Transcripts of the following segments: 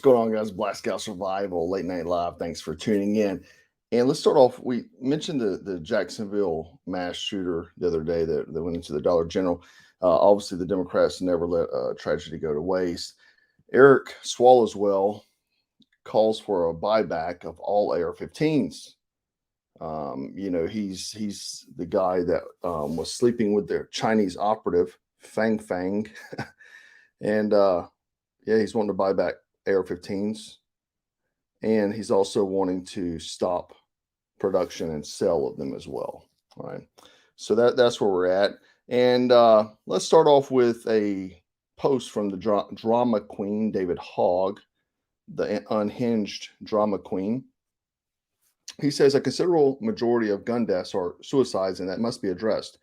going on, guys? Black Scout Survival, Late Night Live. Thanks for tuning in. And let's start off. We mentioned the Jacksonville mass shooter the other day that went into the Dollar General. Obviously, the Democrats never let tragedy go to waste. Eric Swallowswell calls for a buyback of all AR-15s. He's the guy that was sleeping with their Chinese operative, Fang Fang. And he's wanting to buy back AR-15s. And he's also wanting to stop production and sale of them as well. All right. So that's where we're at. And let's start off with a post from the drama queen, David Hogg, the unhinged drama queen. He says a considerable majority of gun deaths are suicides, and that must be addressed.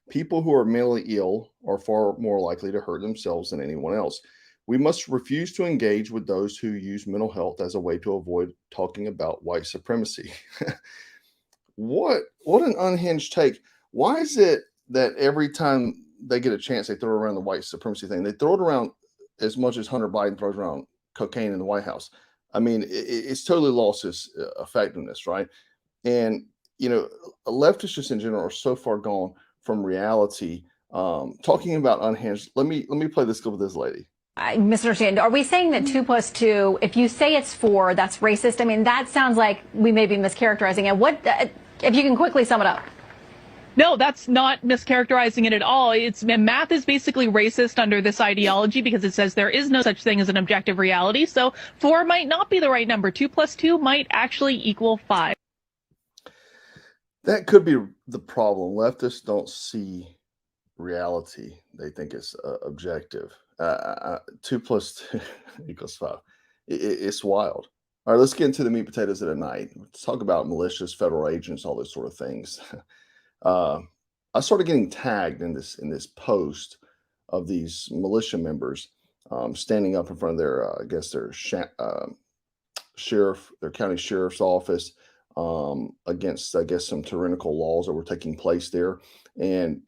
People who are mentally ill are far more likely to hurt themselves than anyone else. We must refuse to engage with those who use mental health as a way to avoid talking about white supremacy. What an unhinged take. Why is it that every time they get a chance, they throw around the white supremacy thing? They throw it around as much as Hunter Biden throws around cocaine in the White House. I mean, it's totally lost its effectiveness, right? And, leftists just in general are so far gone from reality. Talking about unhinged, let me play this clip with this lady. I misunderstand. Are we saying that 2 + 2, if you say it's 4, that's racist? I mean, that sounds like we may be mischaracterizing it. What, if you can quickly sum it up? No, that's not mischaracterizing it at all. Math is basically racist under this ideology because it says there is no such thing as an objective reality. So 4 might not be the right number. 2 + 2 might actually equal 5. That could be the problem. Leftists don't see reality. They think it's objective. 2 + 2 = 5. It's wild. All right, let's get into the meat potatoes of the night. Let's talk about militias, federal agents, all those sort of things. I started getting tagged in this post of these militia members standing up in front of their, their sheriff, their county sheriff's office against, some tyrannical laws that were taking place there, and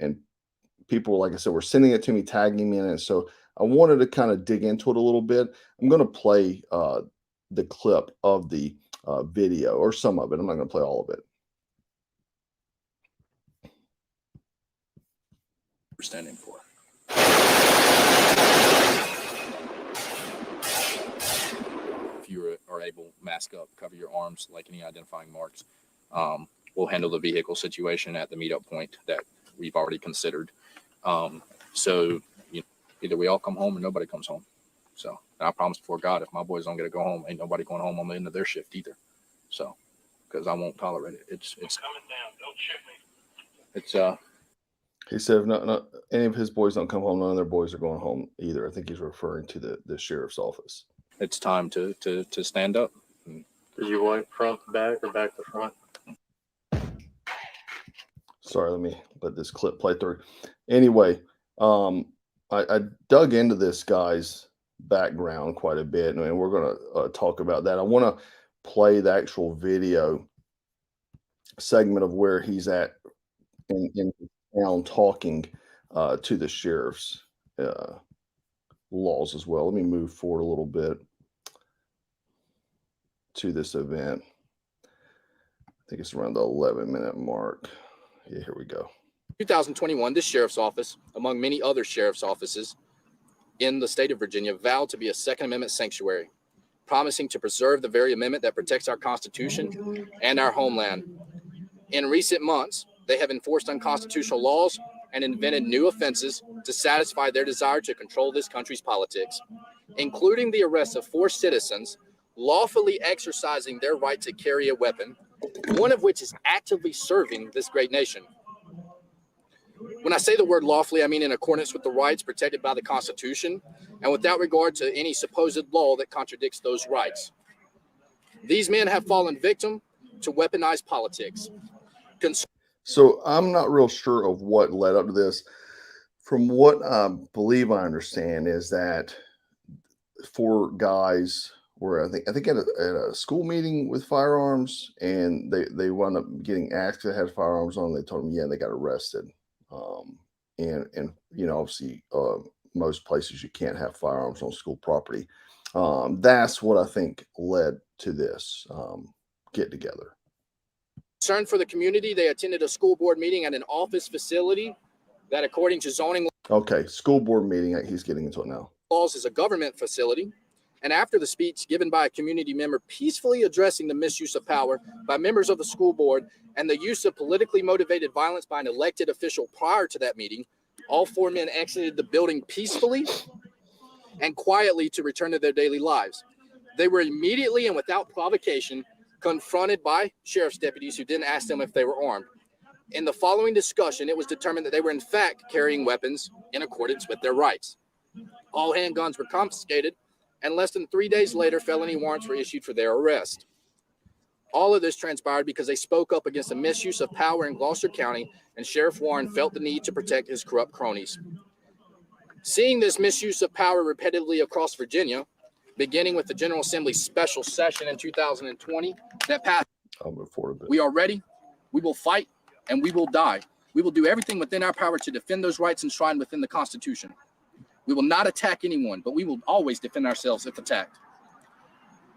people, like I said, were sending it to me, tagging me in it. So I wanted to kind of dig into it a little bit. I'm going to play the clip of the video, or some of it. I'm not going to play all of it. We're standing for. If you are able, mask up, cover your arms, like any identifying marks. We'll handle the vehicle situation at the meetup point that we've already considered. So either we all come home or nobody comes home. So I promise before God, if my boys don't get to go home, ain't nobody going home on the end of their shift either. So, because I won't tolerate it. It's coming down. Don't shoot me. It's He said if not any of his boys don't come home, none of their boys are going home either. I think he's referring to the sheriff's office. It's time to stand up. Did you want front to back or back to front? Sorry, let me let this clip play through. Anyway, I dug into this guy's background quite a bit, and we're going to talk about that. I want to play the actual video segment of where he's at in town talking to the sheriff's laws as well. Let me move forward a little bit to this event. I think it's around the 11-minute mark. Yeah, here we go. 2021, this sheriff's office, among many other sheriff's offices in the state of Virginia, vowed to be a Second Amendment sanctuary, promising to preserve the very amendment that protects our Constitution and our homeland. In recent months, they have enforced unconstitutional laws and invented new offenses to satisfy their desire to control this country's politics, including the arrest of 4 citizens lawfully exercising their right to carry a weapon, one of which is actively serving this great nation. When I say the word lawfully, I mean in accordance with the rights protected by the Constitution and without regard to any supposed law that contradicts those rights. These men have fallen victim to weaponized politics. So I'm not real sure of what led up to this. From what I believe I understand is that 4 guys were, I think at a school meeting with firearms, and they wound up getting asked if they had firearms on. They told them, yeah, they got arrested. And obviously most places you can't have firearms on school property. That's what I think led to this get together. Concern for the community, they attended a school board meeting at an office facility that, according to zoning Okay, school board meeting. He's getting into it now. laws, is a government facility. And after the speech given by a community member peacefully addressing the misuse of power by members of the school board and the use of politically motivated violence by an elected official prior to that meeting, all 4 men exited the building peacefully and quietly to return to their daily lives. They were immediately and without provocation confronted by sheriff's deputies who didn't ask them if they were armed. In the following discussion, it was determined that they were in fact carrying weapons in accordance with their rights. All handguns were confiscated, and less than 3 days later, felony warrants were issued for their arrest. All of this transpired because they spoke up against the misuse of power in Gloucester County, and Sheriff Warren felt the need to protect his corrupt cronies. Seeing this misuse of power repetitively across Virginia, beginning with the General Assembly's special session in 2020 that passed, I'll move forward a bit. we are ready, we will fight, and we will die. We will do everything within our power to defend those rights enshrined within the Constitution. We will not attack anyone, but we will always defend ourselves if attacked.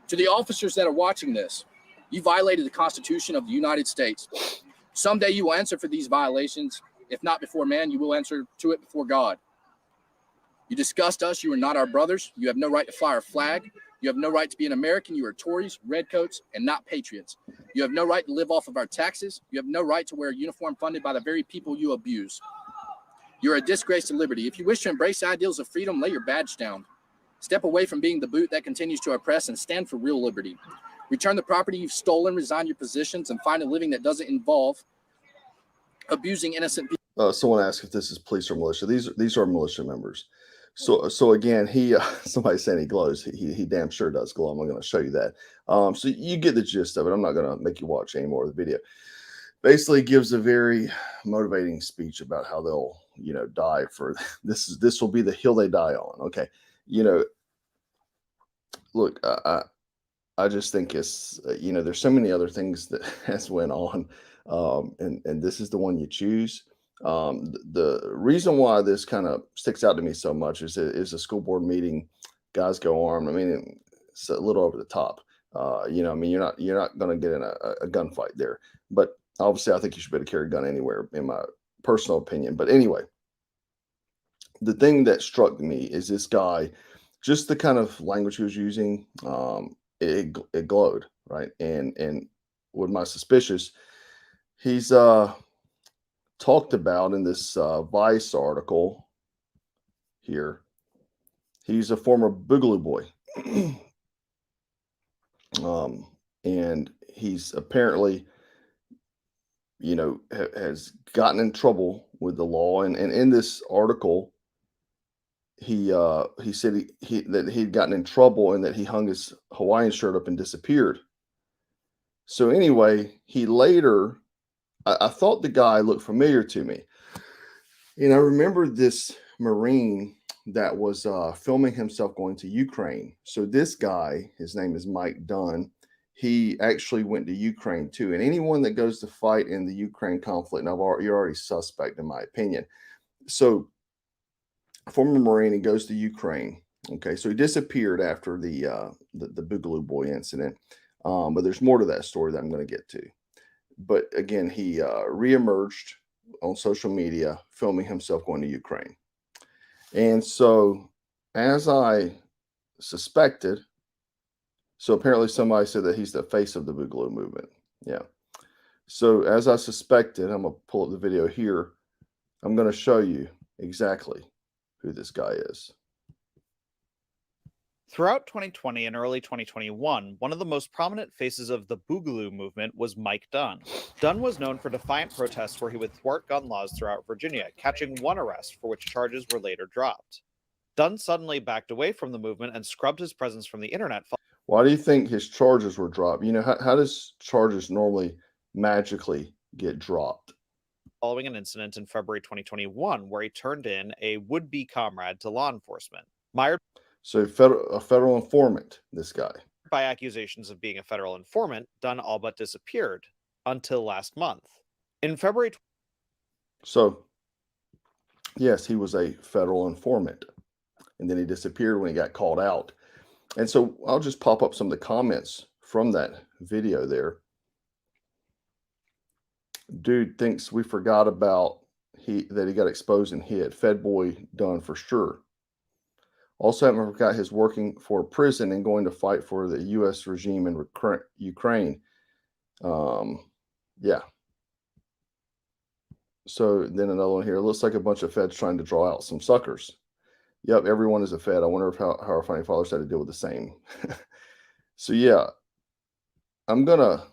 To the officers that are watching this, you violated the Constitution of the United States. Someday you will answer for these violations. If not before man, you will answer to it before God. You disgust us. You are not our brothers. You have no right to fly our flag. You have no right to be an American. You are Tories, redcoats, and not patriots. You have no right to live off of our taxes. You have no right to wear a uniform funded by the very people you abuse. You're a disgrace to liberty. If you wish to embrace ideals of freedom, lay your badge down. Step away from being the boot that continues to oppress and stand for real liberty. Return the property you've stolen, resign your positions, and find a living that doesn't involve abusing innocent people. Someone asked if this is police or militia. These are militia members. So again, somebody's saying he glows. He damn sure does glow. I'm going to show you that. So you get the gist of it. I'm not going to make you watch any more of the video. Basically gives a very motivating speech about how they'll, die for this. This will be the hill they die on. Okay. Look, I just think it's, there's so many other things that has went on. And this is the one you choose. The reason why this kind of sticks out to me so much is a school board meeting, guys go armed. I mean, it's a little over the top. You're not going to get in a gunfight there, but obviously I think you should be able to carry a gun anywhere in my personal opinion. But anyway, the thing that struck me is this guy, just the kind of language he was using, it glowed, right? And with my suspicious, he's talked about in this Vice article here. He's a former Boogaloo boy. And he's apparently, has gotten in trouble with the law. And in this article, he said that he'd gotten in trouble and that he hung his Hawaiian shirt up and disappeared. So anyway, he later, I thought the guy looked familiar to me. And I remember this Marine that was filming himself going to Ukraine. So this guy, his name is Mike Dunn. He actually went to Ukraine too. And anyone that goes to fight in the Ukraine conflict, you're already suspect in my opinion. So former Marine, he goes to Ukraine. Okay, so he disappeared after the Boogaloo boy incident. But there's more to that story that I'm going to get to. But again, he reemerged on social media, filming himself going to Ukraine. And so, as I suspected, so apparently somebody said that he's the face of the Boogaloo movement. Yeah. So as I suspected, I'm going to pull up the video here. I'm going to show you exactly who this guy is. Throughout 2020 and early 2021, one of the most prominent faces of the Boogaloo movement was Mike Dunn. Dunn was known for defiant protests where he would thwart gun laws throughout Virginia, catching one arrest for which charges were later dropped. Dunn suddenly backed away from the movement and scrubbed his presence from the internet. Why do you think his charges were dropped? How does charges normally magically get dropped? Following an incident in February 2021 where he turned in a would-be comrade to law enforcement. Mired So a federal informant, this guy. By accusations of being a federal informant, Dunn all but disappeared until last month. In February. So, yes, he was a federal informant. And then he disappeared when he got called out. And so I'll just pop up some of the comments from that video there. Dude thinks we forgot about that he got exposed and hit. Fed boy done for sure. Also haven't forgot his working for a prison and going to fight for the U.S. regime in Ukraine. Yeah. So then another one here. Looks like a bunch of feds trying to draw out some suckers. Yep, everyone is a fed. I wonder how our founding fathers had to deal with the same. So yeah, I'm gonna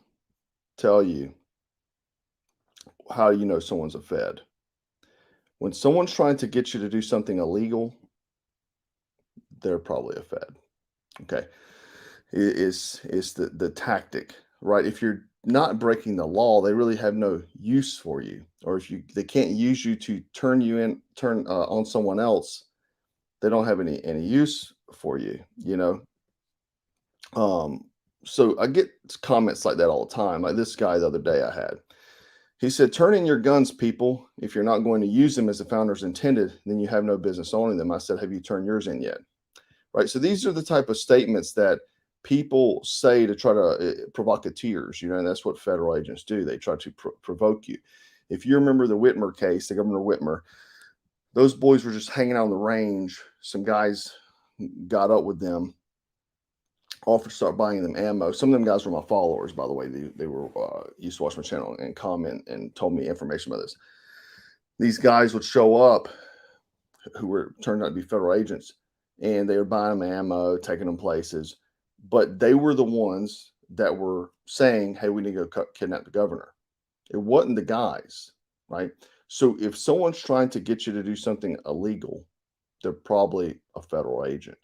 tell you how you know someone's a fed. When someone's trying to get you to do something illegal, they're probably a fed. Okay. It's the tactic, right? If you're not breaking the law, they really have no use for you. Or if they can't use you to turn on someone else, they don't have any use for you, you know. So I get comments like that all the time. Like this guy the other day I had. He said, turn in your guns, people. If you're not going to use them as the founders intended, then you have no business owning them. I said, have you turned yours in yet? Right. So these are the type of statements that people say to try to provocateurs, you know, and that's what federal agents do. They try to provoke you. If you remember the Whitmer case, the Governor Whitmer, those boys were just hanging out on the range. Some guys got up with them, offered to start buying them ammo. Some of them guys were my followers, by the way. They were used to watch my channel and comment and told me information about this. These guys would show up who were turned out to be federal agents, and they were buying them ammo, taking them places. But they were the ones that were saying, hey, we need to go kidnap the governor. It wasn't the guys, right? So if someone's trying to get you to do something illegal, they're probably a federal agent,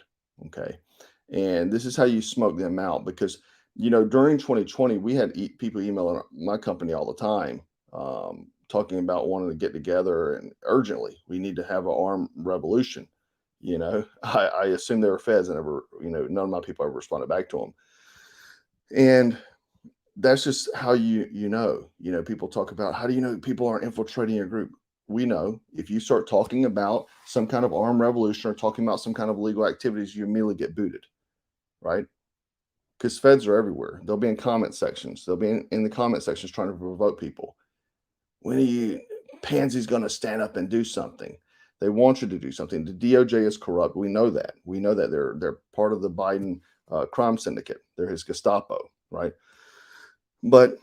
okay? And this is how you smoke them out, because, you know, during 2020, we had people emailing my company all the time, talking about wanting to get together and urgently, we need to have an armed revolution. You know, I assume they were feds, and never, you know, none of my people ever responded back to them. And that's just how you know, people talk about, how do you know people aren't infiltrating your group? We know if you start talking about some kind of armed revolution or talking about some kind of illegal activities, you immediately get booted, right? Because feds are everywhere. They'll be in comment sections. They'll be in the comment sections trying to provoke people. When are you pansies going to stand up and do something? They want you to do something. The DOJ is corrupt. We know that. We know that they're part of the Biden crime syndicate. They're his Gestapo, right? But,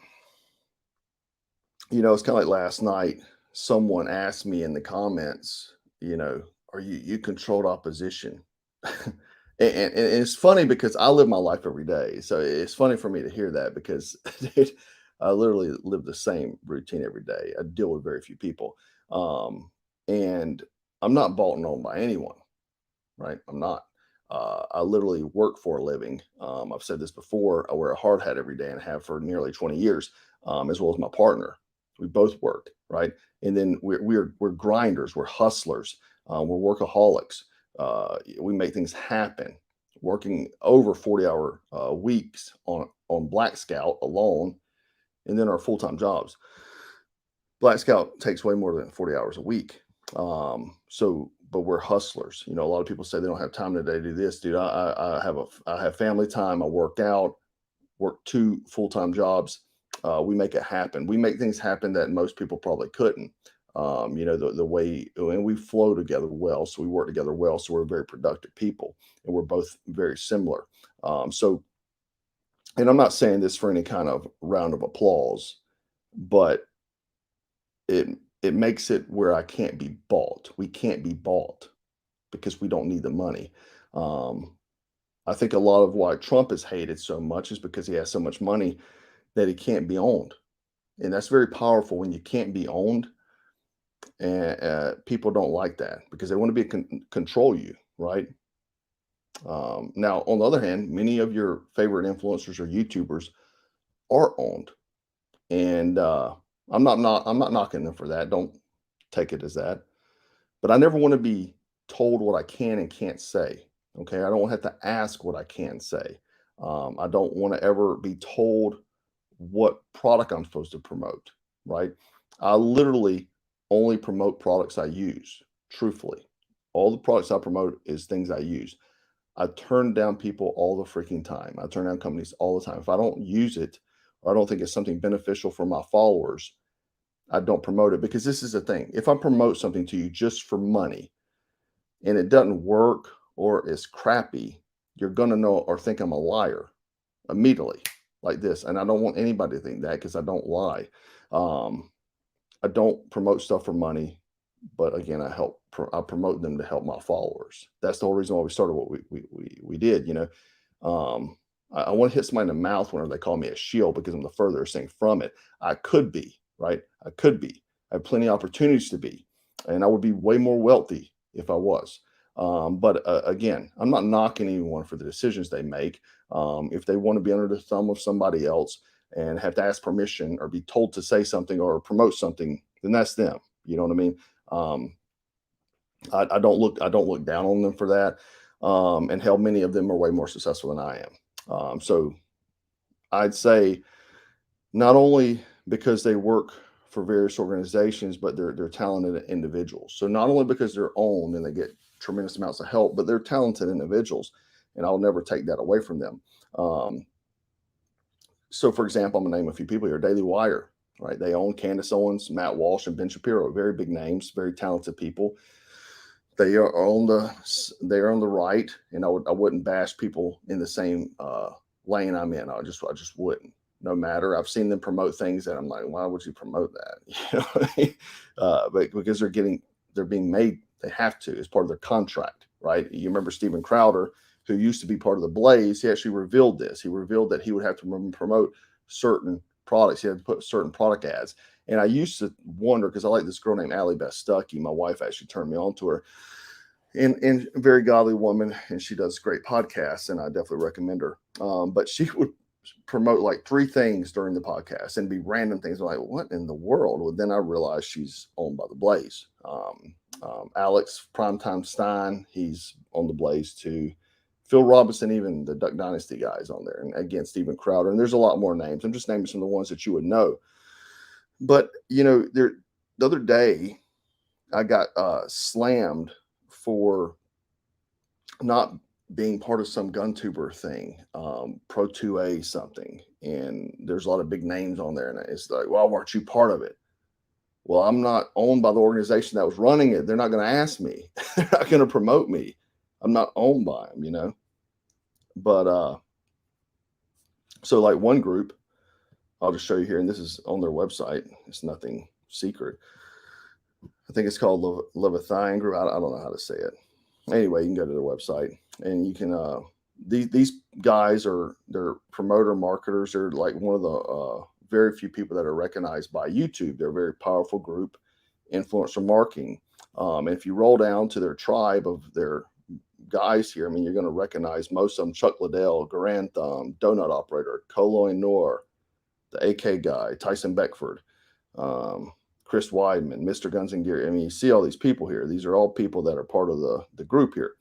you know, it's kind of like last night, someone asked me in the comments, you know, are you controlled opposition? and it's funny because I live my life every day. So it's funny for me to hear that, because I literally live the same routine every day. I deal with very few people. And I'm not bought and owned by anyone, right? I'm not. I literally work for a living. I've said this before. I wear a hard hat every day and have for nearly 20 years, as well as my partner. We both work, right? And then we're grinders. We're hustlers. We're workaholics. We make things happen. Working over 40-hour weeks on Black Scout alone, and then our full-time jobs. Black Scout takes way more than 40 hours a week. But we're hustlers. You know, a lot of people say they don't have time today to do this. Dude, I have family time. I work out, work 2 full-time jobs. We make it happen. We make things happen that most people probably couldn't. You know, the way, and we flow together well. So we work together well. So we're very productive people, and we're both very similar. And I'm not saying this for any kind of round of applause, but it makes it where I can't be bought. We can't be bought because we don't need the money. I think a lot of why Trump is hated so much is because he has so much money that he can't be owned. And that's very powerful when you can't be owned. And people don't like that because they want to control you, right? Now, on the other hand, many of your favorite influencers or YouTubers are owned. And I'm not knocking them for that. Don't take it as that. But I never want to be told what I can and can't say. Okay. I don't want to have to ask what I can say. I don't want to ever be told what product I'm supposed to promote. Right. I literally only promote products I use, truthfully. All the products I promote is things I use. I turn down people all the freaking time. I turn down companies all the time. If I don't use it or I don't think it's something beneficial for my followers, I don't promote it, because this is the thing. If I promote something to you just for money and it doesn't work or it's crappy, you're going to know or think I'm a liar immediately, like this. And I don't want anybody to think that, because I don't lie. I don't promote stuff for money, but again, I promote them to help my followers. That's the whole reason why we started what we did, you know. I want to hit somebody in the mouth whenever they call me a shield, because I'm the furthest thing from it. I could be, right? I could be. I have plenty of opportunities to be, and I would be way more wealthy if I was. But again, I'm not knocking anyone for the decisions they make. If they want to be under the thumb of somebody else and have to ask permission or be told to say something or promote something, then that's them. You know what I mean? I don't look down on them for that. And hell, many of them are way more successful than I am. So I'd say not only because they work for various organizations, but they're talented individuals. So not only because they're owned and they get tremendous amounts of help, but they're talented individuals, and I'll never take that away from them. So for example, I'm gonna name a few people here. Daily Wire, right? They own Candace Owens, Matt Walsh, and Ben Shapiro. Very big names, very talented people. They are on the right, and I wouldn't bash people in the same lane I'm in. I just wouldn't. No matter. I've seen them promote things that I'm like, why would you promote that? You know what I mean? But because they're being made, they have to, as part of their contract, right? You remember Steven Crowder, who used to be part of the Blaze. He actually revealed this. He revealed that he would have to promote certain products. He had to put certain product ads. And I used to wonder, because I like this girl named Allie Beth Stuckey. My wife actually turned me on to her. And a very godly woman, and she does great podcasts, and I definitely recommend her. But she would promote like 3 things during the podcast and be random things. I'm like, what in the world? Well, then I realized she's owned by the Blaze. Alex Primetime Stein, he's on the Blaze too. Phil Robinson, even the Duck Dynasty guys on there. And again, Steven Crowder. And there's a lot more names. I'm just naming some of the ones that you would know. But, you know, the other day I got slammed for not being part of some GunTuber thing, Pro 2A something. And there's a lot of big names on there. And it's like, well, weren't you part of it? Well, I'm not owned by the organization that was running it. They're not going to ask me. They're not going to promote me. I'm not owned by them, you know. But so like one group, I'll just show you here, and this is on their website. It's nothing secret. I think it's called Leviathan Group. I don't know how to say it. Anyway, you can go to their website, and you can. These guys they're promoter marketers. They're like one of the very few people that are recognized by YouTube. They're a very powerful group, influencer marketing. And if you roll down to their tribe of their guys here, I mean, you're going to recognize most of them: Chuck Liddell, Garand Thumb, Donut Operator, Cologne Noor, the AK guy, Tyson Beckford, Chris Weidman, Mr. Guns and Gear. I mean, you see all these people here. These are all people that are part of the group here.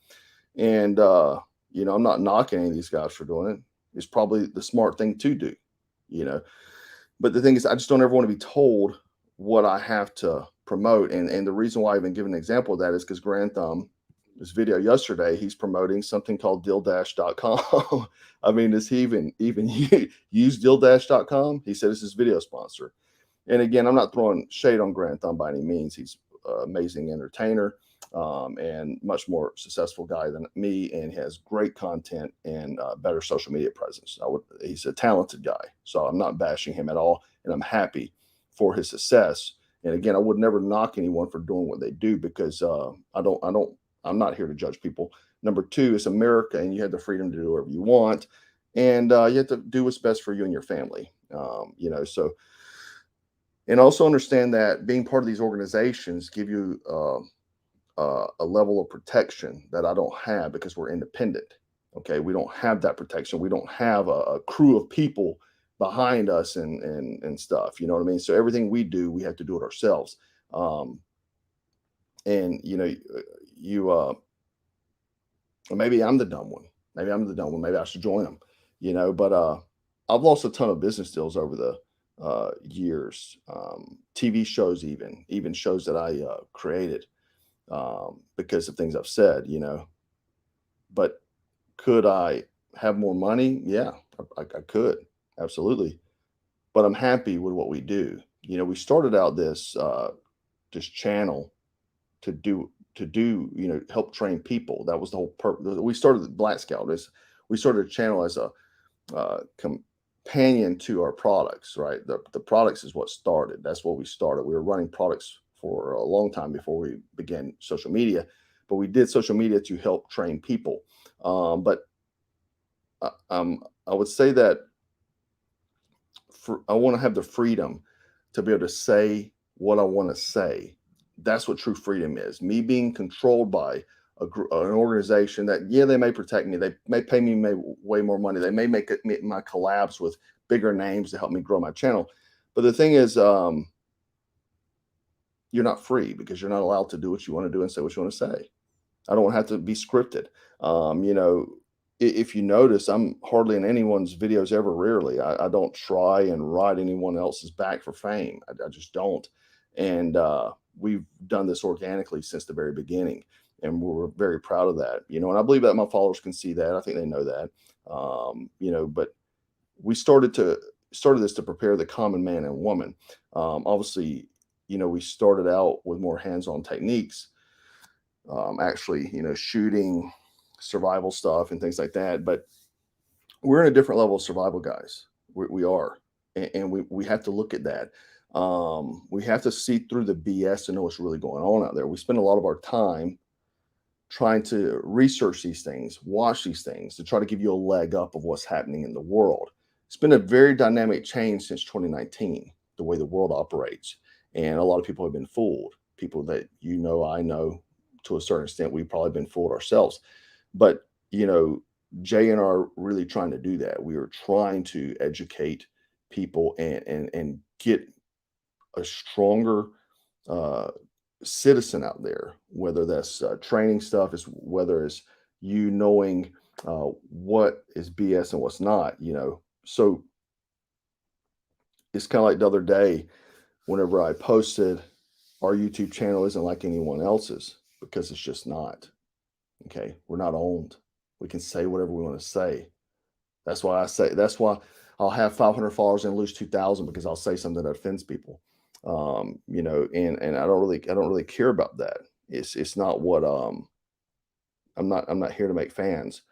And, you know, I'm not knocking any of these guys for doing it. It's probably the smart thing to do, you know. But the thing is, I just don't ever want to be told what I have to promote. And the reason why I even give an example of that is because Grand Thumb, this video yesterday, he's promoting something called DillDash.com. I mean, does he even use DillDash.com? He said it's his video sponsor. And again, I'm not throwing shade on Grand Thumb by any means. He's an amazing entertainer and much more successful guy than me, and has great content and better social media presence. He's a talented guy, so I'm not bashing him at all, and I'm happy for his success. And again, I would never knock anyone for doing what they do, because I'm not here to judge people. Number 2, it's America, and you have the freedom to do whatever you want, and you have to do what's best for you and your family. You know, so. And also understand that being part of these organizations give you a level of protection that I don't have, because we're independent. Okay, we don't have that protection. We don't have a crew of people behind us and stuff. You know what I mean? So everything we do, we have to do it ourselves. And you know, maybe I'm the dumb one. Maybe I should join them. You know, but I've lost a ton of business deals over the years, TV shows, even shows that I created, because of things I've said, you know. But Could I have more money? Yeah, I could, absolutely. But I'm happy with what we do. You know, we started out this channel to do help train people. That was the whole purpose. We started the Black Scout. We started a channel as a companion to our products, right? The products is what started. That's what we started. We were running products for a long time before we began social media, but we did social media to help train people. But I would say that I want to have the freedom to be able to say what I want to say. That's what true freedom is. Me being controlled by an organization that, yeah, they may protect me. They may pay me way more money. They may make my collabs with bigger names to help me grow my channel. But the thing is, you're not free because you're not allowed to do what you want to do and say what you want to say. I don't have to be scripted. You know, if you notice, I'm hardly in anyone's videos ever, rarely. I don't try and ride anyone else's back for fame. I just don't. And we've done this organically since the very beginning. And we're very proud of that, you know, and I believe that my followers can see that. I think they know that, you know, but we started this to prepare the common man and woman. Obviously, you know, we started out with more hands-on techniques, actually, you know, shooting, survival stuff and things like that. But we're in a different level of survival, guys. We are, and we have to look at that. We have to see through the BS to know what's really going on out there. We spend a lot of our time trying to research these things, watch these things to try to give you a leg up of what's happening in the world. It's been a very dynamic change since 2019, the way the world operates. And a lot of people have been fooled. People that you know, I know, to a certain extent, we've probably been fooled ourselves. But, you know, Jay and I are really trying to do that. We are trying to educate people and get a stronger citizen out there, whether that's training stuff, is whether it's you knowing what is BS and what's not, you know. So it's kind of like the other day, whenever I posted, our YouTube channel isn't like anyone else's, because it's just not. Okay, we're not owned. We can say whatever we want to say. That's why I'll have 500 followers and lose 2,000 because I'll say something that offends people. You know, and I don't really care about that. It's not what I'm not here to make fans.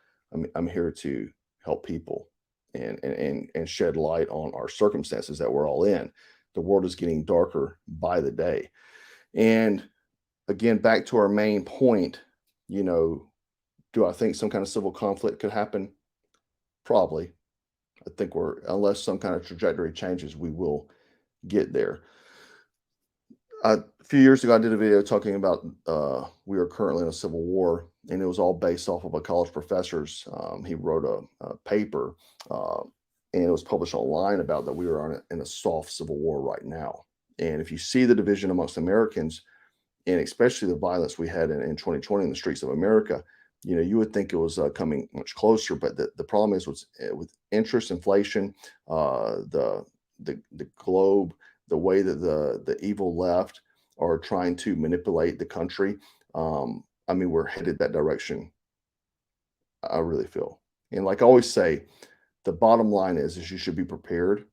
I'm here to help people and shed light on our circumstances that we're all in. The world is getting darker by the day. And again, back to our main point, you know, do I think some kind of civil conflict could happen? Probably. I think unless some kind of trajectory changes, we will get there. A few years ago, I did a video talking about we are currently in a civil war, and it was all based off of a college professor's. He wrote a paper, and it was published online about that we are in a soft civil war right now. And if you see the division amongst Americans, and especially the violence we had in 2020 in the streets of America, you know, you would think it was coming much closer. But the problem is with interest, inflation, the globe, the way that the evil left are trying to manipulate the country. I mean, we're headed that direction, I really feel. And like I always say, the bottom line is you should be prepared,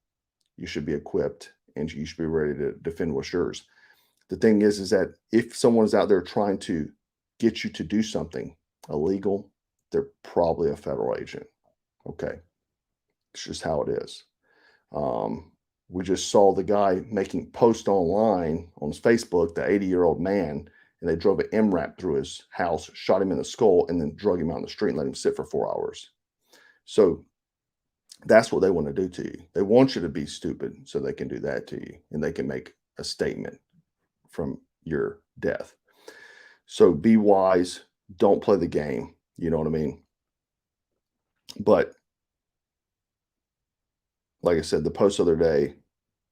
you should be equipped, and you should be ready to defend what's yours. The thing is that if someone's out there trying to get you to do something illegal, they're probably a federal agent. Okay. It's just how it is. We just saw the guy making posts online on his Facebook, the 80-year-old man, and they drove an MRAP through his house, shot him in the skull, and then drug him out in the street and let him sit for 4 hours. So that's what they want to do to you. They want you to be stupid so they can do that to you, and they can make a statement from your death. So be wise. Don't play the game. You know what I mean? But like I said, the post the other day,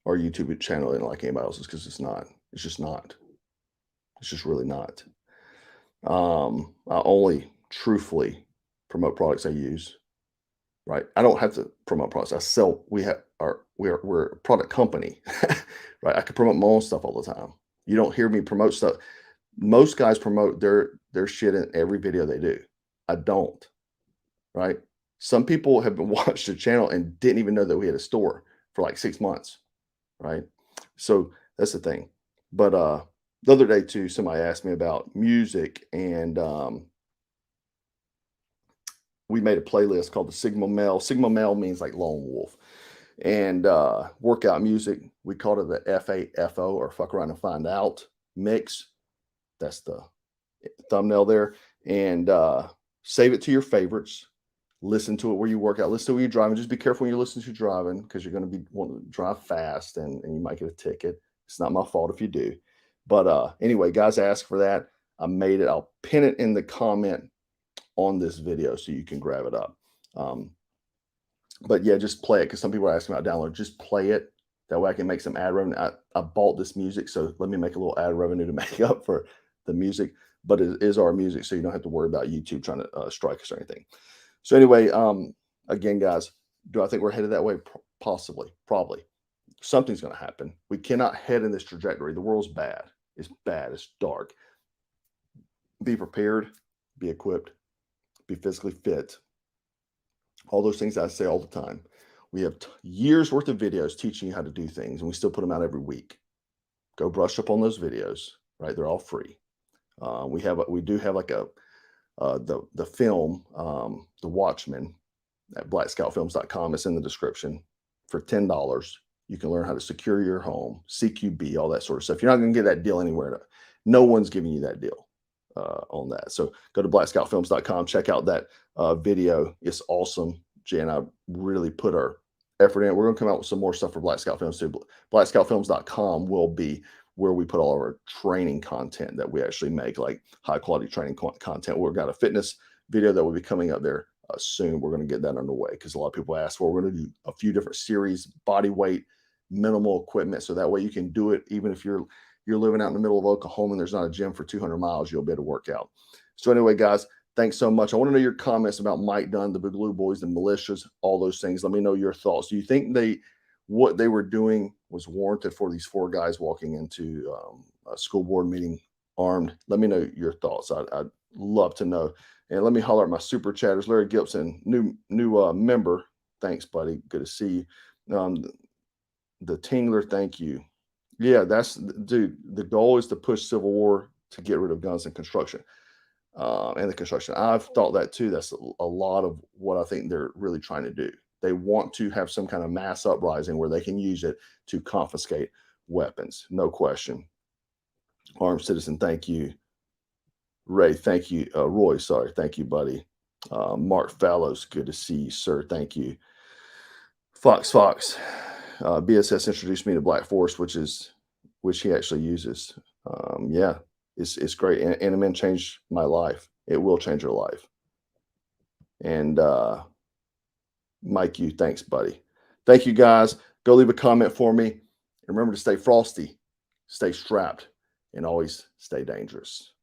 our YouTube channel isn't like anybody else's because it's not. It's just not. It's just really not. I only truthfully promote products I use. Right? I don't have to promote products. I sell. We're a product company. Right? I can promote my own stuff all the time. You don't hear me promote stuff. Most guys promote their shit in every video they do. I don't. right? Some people have been watched the channel and didn't even know that we had a store for like 6 months, right? So that's the thing. But the other day too, somebody asked me about music, and we made a playlist called the Sigma Male. Sigma Male means like lone wolf. And workout music, we called it the FAFO, or fuck around and find out mix. That's the thumbnail there. And save it to your favorites. Listen to it where you work out. Listen to it when you're driving. Just be careful when you're listening to driving, because you're going to be wanting to drive fast, and you might get a ticket. It's not my fault if you do. But anyway, guys asked for that. I made it. I'll pin it in the comment on this video so you can grab it up. But yeah, just play it, because some people are asking about download. Just play it. That way I can make some ad revenue. I bought this music, so let me make a little ad revenue to make up for the music. But it is our music, so you don't have to worry about YouTube trying to strike us or anything. So anyway, again, guys, do I think we're headed that way? Possibly, probably. Something's going to happen. We cannot head in this trajectory. The world's bad. It's bad. It's dark. Be prepared. Be equipped. Be physically fit. All those things I say all the time. We have years worth of videos teaching you how to do things, and we still put them out every week. Go brush up on those videos, right? They're all free. We do have like the film, The Watchmen, at blackscoutfilms.com. It's in the description. For $10, you can learn how to secure your home, CQB, all that sort of stuff. You're not going to get that deal anywhere. No one's giving you that deal on that. So go to blackscoutfilms.com. Check out that video. It's awesome. Jay and I really put our effort in. We're going to come out with some more stuff for Black Scout Films too. Blackscoutfilms.com will be where we put all of our training content that we actually make, like high quality training content. We've got a fitness video that will be coming up there soon. We're going to get that underway, because a lot of people ask, well, we're going to do a few different series, body weight, minimal equipment. So that way you can do it even if you're living out in the middle of Oklahoma and there's not a gym for 200 miles, you'll be able to work out. So anyway, guys, thanks so much. I want to know your comments about Mike Dunn, the Boogaloo Boys, the militias, all those things. Let me know your thoughts. Do you think what they were doing was warranted for these 4 guys walking into a school board meeting armed? Let me know your thoughts. I'd love to know. And let me holler at my super chatters. Larry Gibson, new member. Thanks, buddy. Good to see you. The Tingler, thank you. Yeah, dude, the goal is to push civil war to get rid of guns and construction. And the construction. I've thought that too. That's a lot of what I think they're really trying to do. They want to have some kind of mass uprising where they can use it to confiscate weapons. No question. Armed Citizen, thank you. Ray, thank you. Roy, sorry. Thank you, buddy. Mark Fallows, good to see you, sir. Thank you. Fox. BSS introduced me to Black Force, which he actually uses. Yeah, it's great. And it changed my life. It will change your life. And Mike, thanks, buddy. Thank you, guys. Go leave a comment for me. And remember to stay frosty, stay strapped, and always stay dangerous.